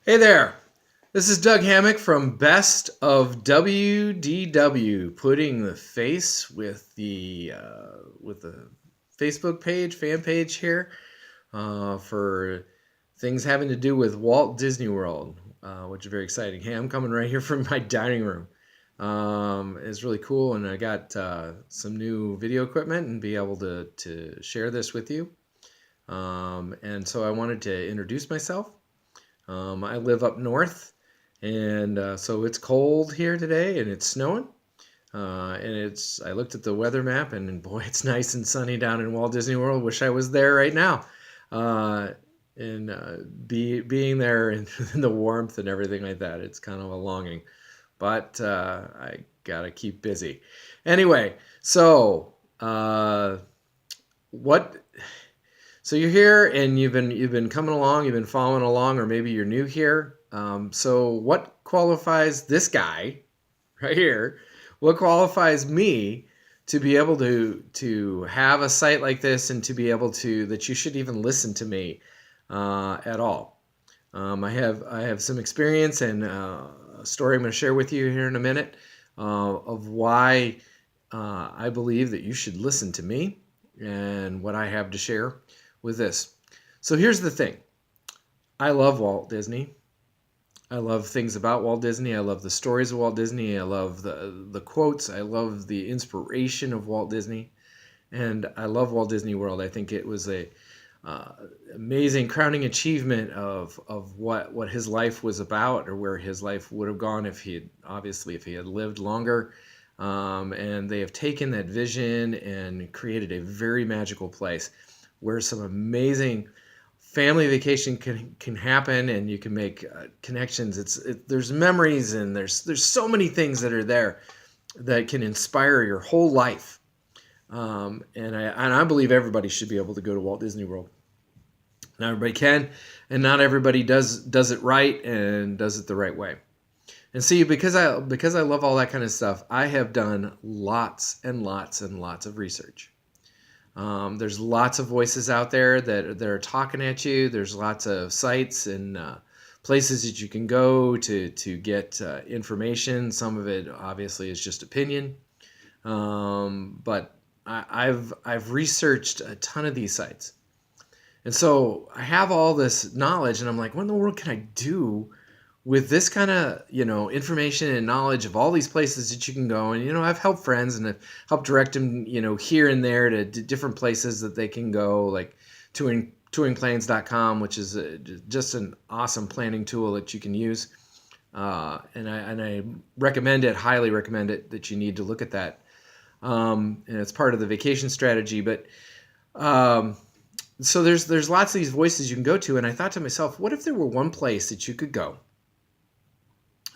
Hey there, this is Doug Hammock from Best of WDW, putting the face with the Facebook page, fan page here for things having to do with Walt Disney World, which is very exciting. Hey, I'm coming right here from my dining room. It's really cool, and I got some new video equipment and be able to share this with you. And so I wanted to introduce myself. I live up north, and so it's cold here today, and it's snowing. I looked at the weather map, and boy, it's nice and sunny down in Walt Disney World. Wish I was there right now, uh, and being there in, in the warmth and everything like that. It's kind of a longing, but I gotta keep busy. Anyway, so what? So you're here and you've been coming along, you've been following along, or maybe you're new here. So what qualifies this guy right here? What qualifies me to be able to have a site like this and to be able to that you should even listen to me at all? I have some experience and a story I'm going to share with you here in a minute of why I believe that you should listen to me and what I have to share with this. So here's the thing. I love Walt Disney. I love things about Walt Disney. I love the stories of Walt Disney. I love the quotes. I love the inspiration of Walt Disney. And I love Walt Disney World. I think it was a amazing crowning achievement of what his life was about, or where his life would have gone if he had lived longer. And they have taken that vision and created a very magical place where some amazing family vacation can happen, and you can make connections. There's memories, and there's so many things that are there that can inspire your whole life. And I believe everybody should be able to go to Walt Disney World. Not everybody can, and not everybody does it right and does it the right way. And see, because I love all that kind of stuff, I have done lots and lots and lots of research. There's lots of voices out there that are talking at you. There's lots of sites and places that you can go to get information. Some of it obviously is just opinion, but I've researched a ton of these sites, and so I have all this knowledge, and I'm like, what in the world can I do with this kind of information and knowledge of all these places that you can go? And I've helped friends and I've helped direct them here and there to different places that they can go, like touringplans.com, which is just an awesome planning tool that you can use, and I recommend it, highly recommend it, that you need to look at that, and it's part of the vacation strategy. But so there's lots of these voices you can go to, and I thought to myself, what if there were one place that you could go,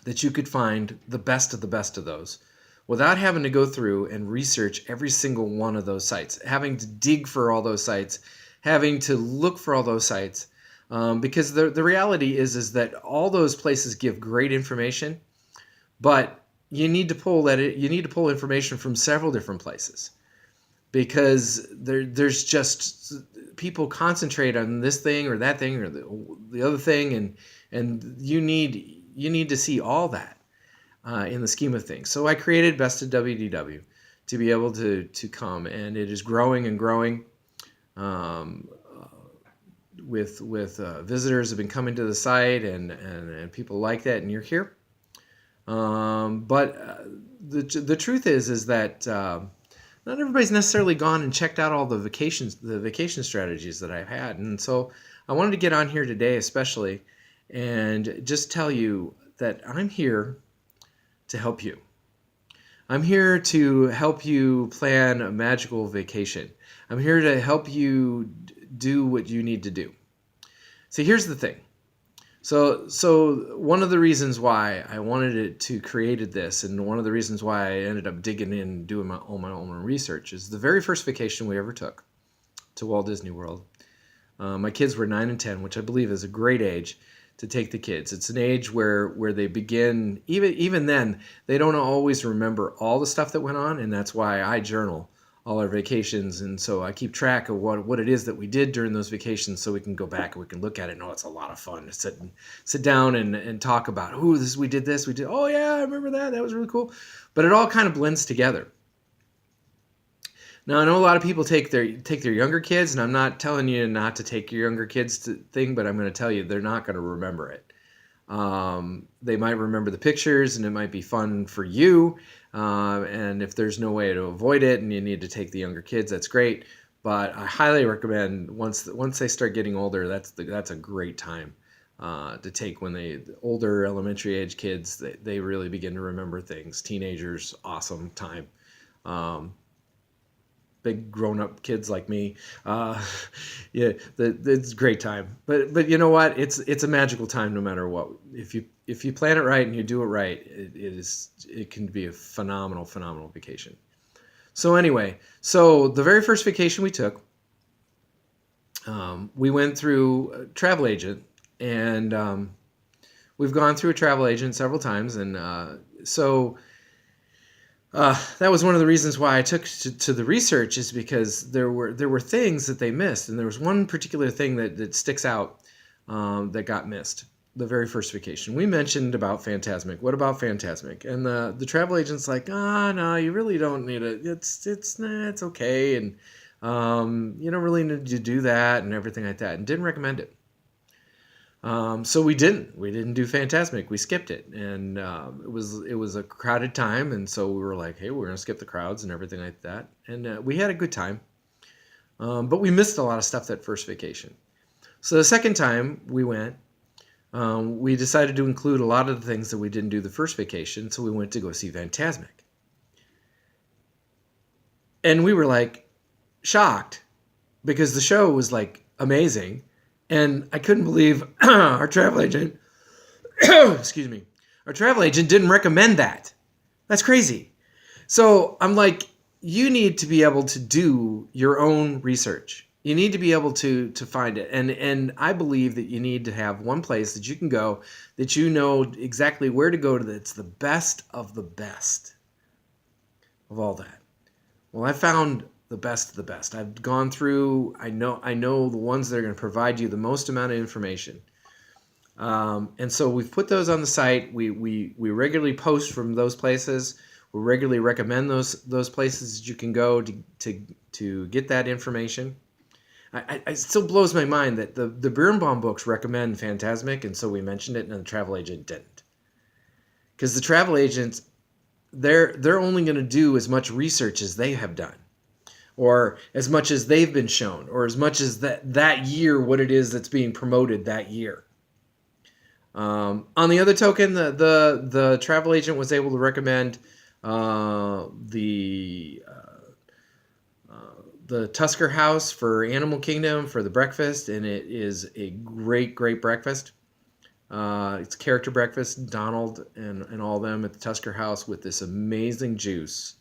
that you could find the best of those without having to go through and research every single one of those sites, having to dig for all those sites, having to look for all those sites, because the reality is that all those places give great information, but you need to pull information from several different places, because there's just people concentrate on this thing or that thing or the other thing, and you need to see all that in the scheme of things. So I created Best of WDW to be able to come, and it is growing and growing. With visitors have been coming to the site, and people like that, and you're here. But the truth is that not everybody's necessarily gone and checked out all the vacation strategies that I've had, and so I wanted to get on here today, especially, and just tell you that I'm here to help you. I'm here to help you plan a magical vacation. I'm here to help you do what you need to do. See, here's the thing. So one of the reasons why I wanted to created this, and one of the reasons why I ended up digging in and doing my own research, is the very first vacation we ever took to Walt Disney World. My kids were 9 and 10, which I believe is a great age to take the kids. It's an age where they begin, even then, they don't always remember all the stuff that went on, and that's why I journal all our vacations, and so I keep track of what it is that we did during those vacations, so we can go back and we can look at it. And it's a lot of fun to sit down and talk about. Oh, we did this. We did. Oh yeah, I remember that. That was really cool. But it all kind of blends together. Now I know a lot of people take their younger kids, and I'm not telling you not to take your younger kids to thing, but I'm going to tell you they're not going to remember it. They might remember the pictures, and it might be fun for you. And if there's no way to avoid it, and you need to take the younger kids, that's great. But I highly recommend once they start getting older, that's a great time to take. When the older elementary age kids, they really begin to remember things. Teenagers, awesome time. Big grown-up kids like me, yeah, it's a great time. But you know what? It's a magical time no matter what. If you plan it right and you do it right, it can be a phenomenal vacation. So anyway, the very first vacation we took, we went through a travel agent, and we've gone through a travel agent several times, and that was one of the reasons why I took to the research, is because there were things that they missed, and there was one particular thing that sticks out that got missed. The very first vacation we mentioned about Fantasmic. What about Fantasmic? And the travel agent's like, no, you really don't need it. It's okay, and you don't really need to do that and everything like that, and didn't recommend it. So we didn't do Fantasmic. We skipped it, and it was a crowded time, and so we were like, hey, we're gonna skip the crowds and everything like that, and we had a good time, but we missed a lot of stuff that first vacation. So the second time we went, we decided to include a lot of the things that we didn't do the first vacation, so we went to go see Fantasmic, and we were like shocked because the show was like amazing. And I couldn't believe our travel agent, excuse me, our travel agent didn't recommend that. That's crazy. So I'm like, you need to be able to do your own research. You need to be able to find it. And I believe that you need to have one place that you can go, that you know exactly where to go to, that's the best of the best of all that. Well, I found the best of the best. I've gone through, I know the ones that are going to provide you the most amount of information. And so we've put those on the site. We regularly post from those places. We regularly recommend those places that you can go to get that information. It still blows my mind that the Birnbaum books recommend Fantasmic, and so we mentioned it, and the travel agent didn't. Because the travel agents, they're only going to do as much research as they have done, or as much as they've been shown, or as much as that year, what it is that's being promoted that year. On the other token, the travel agent was able to recommend the Tusker House for Animal Kingdom for the breakfast, and it is a great breakfast. It's character breakfast, Donald and all of them at the Tusker House with this amazing juice.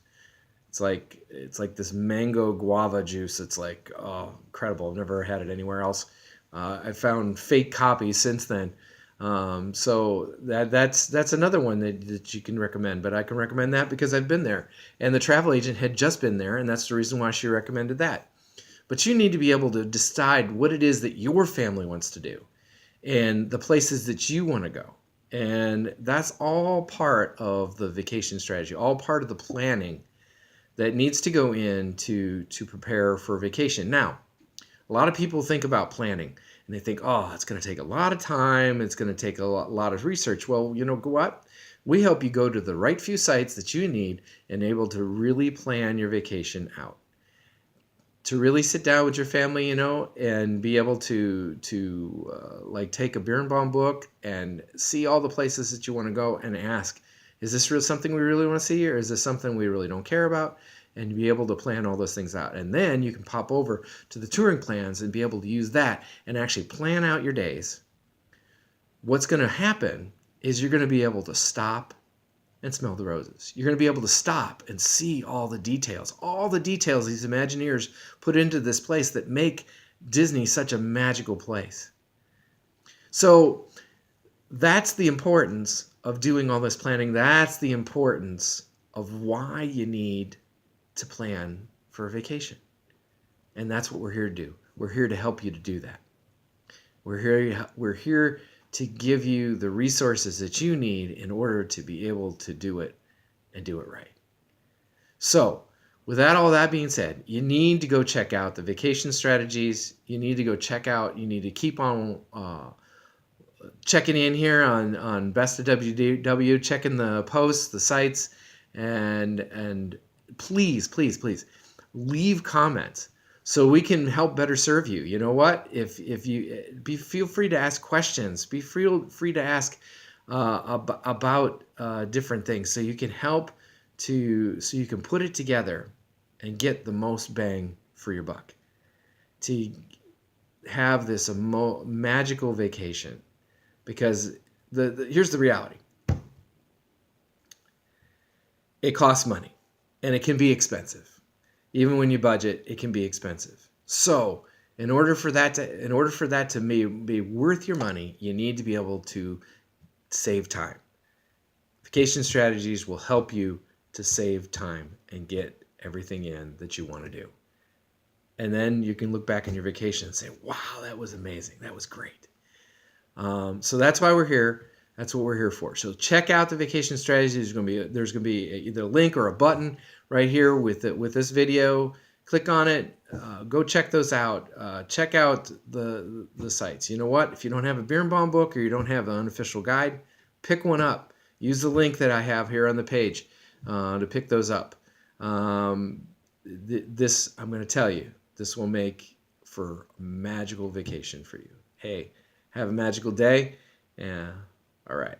It's like this mango guava juice. It's like, oh, incredible. I've never had it anywhere else. I found fake copies since then. So that's another one that you can recommend. But I can recommend that because I've been there. And the travel agent had just been there, and that's the reason why she recommended that. But you need to be able to decide what it is that your family wants to do and the places that you want to go. And that's all part of the vacation strategy, all part of the planning that needs to go in to prepare for vacation. Now, a lot of people think about planning, and they think, oh, it's going to take a lot of time. It's going to take a lot of research. Well, you know what? We help you go to the right few sites that you need and able to really plan your vacation out. To really sit down with your family, and be able to like take a Birnbaum book and see all the places that you want to go and ask, is this really something we really want to see, or is this something we really don't care about? And be able to plan all those things out. And then you can pop over to the touring plans and be able to use that and actually plan out your days. What's going to happen is you're going to be able to stop and smell the roses. You're going to be able to stop and see all the details these Imagineers put into this place that make Disney such a magical place. So that's the importance of doing all this planning. That's the importance of why you need to plan for a vacation. And that's what we're here to do. We're here to help you to do that. We're here to give you the resources that you need in order to be able to do it and do it right. So, with all that being said, you need to go check out the vacation strategies. You need to go check out, you need to keep on checking in here on Best of WDW, checking the posts, the sites, and please leave comments so we can help better serve you. You know what? If you feel free to ask questions, be free to ask about different things, so you can help so you can put it together and get the most bang for your buck. To have this magical vacation. Because here's the reality. It costs money, and it can be expensive. Even when you budget, it can be expensive. So, in order for that to be worth your money, you need to be able to save time. Vacation strategies will help you to save time and get everything in that you want to do. And then you can look back on your vacation and say, "Wow, that was amazing. That was great." So that's why we're here. That's what we're here for. So check out the vacation strategies. There's going to be either a link or a button right here with this video. Click on it. Go check those out. Check out the sites. You know what? If you don't have a Birnbaum book or you don't have an unofficial guide, pick one up. Use the link that I have here on the page to pick those up. This, I'm going to tell you, this will make for a magical vacation for you. Hey, have a magical day. Yeah. All right.